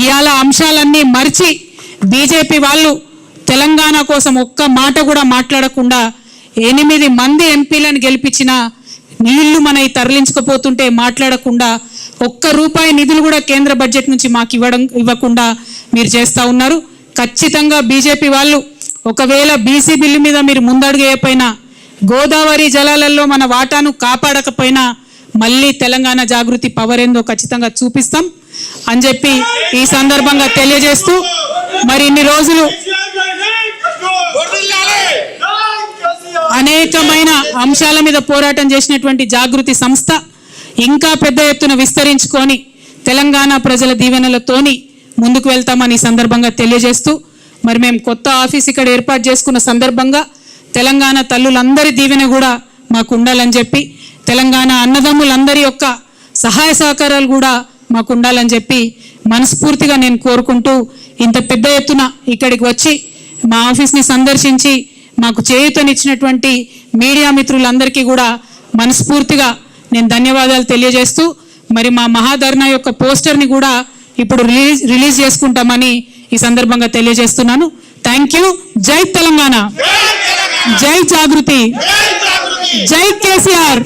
ఇవాళ అంశాలన్నీ మర్చి బీజేపీ వాళ్ళు తెలంగాణ కోసం ఒక్క మాట కూడా మాట్లాడకుండా 8 మంది ఎంపీలను గెలిపించిన నీళ్లు మనవి తరలించకపోతుంటే మాట్లాడకుండా ₹1 నిధులు కూడా కేంద్ర బడ్జెట్ నుంచి మాకు ఇవ్వకుండా మీరు చేస్తూ ఉన్నారు. ఖచ్చితంగా బీజేపీ వాళ్ళు ఒకవేళ బీసీ బిల్లు మీద మీరు ముందడుగేయకపోయినా, గోదావరి జలాలలో మన వాటాను కాపాడకపోయినా మళ్ళీ తెలంగాణ జాగృతి పవర్ ఏందో ఖచ్చితంగా చూపిస్తాం అని చెప్పి ఈ సందర్భంగా తెలియజేస్తూ, మరి ఇన్ని రోజులు అనేకమైన అంశాల మీద పోరాటం చేసినటువంటి జాగృతి సంస్థ ఇంకా పెద్ద ఎత్తున విస్తరించుకొని తెలంగాణ ప్రజల దీవెనలతోని ముందుకు వెళ్తామని ఈ సందర్భంగా తెలియజేస్తూ, మరి మేము కొత్త ఆఫీస్ ఇక్కడ ఏర్పాటు చేసుకున్న సందర్భంగా తెలంగాణ తల్లులందరి దీవెన కూడా మాకు ఉండాలని చెప్పి, తెలంగాణ అన్నదమ్ములందరి యొక్క సహాయ సహకారాలు కూడా మాకు ఉండాలని చెప్పి మనస్ఫూర్తిగా నేను కోరుకుంటూ, ఇంత పెద్ద ఎత్తున ఇక్కడికి వచ్చి మా ఆఫీస్ని సందర్శించి మాకు చేయూతనిచ్చినటువంటి మీడియా మిత్రులందరికీ కూడా మనస్ఫూర్తిగా నేను ధన్యవాదాలు తెలియజేస్తూ, మరి మా మహాధర్నా యొక్క పోస్టర్ని కూడా ఇప్పుడు రిలీజ్ చేసుకుంటామని ఈ సందర్భంగా తెలియజేస్తున్నాను. Thank you. జై తెలంగాణ, జై జాగృతి, జై కేసీఆర్.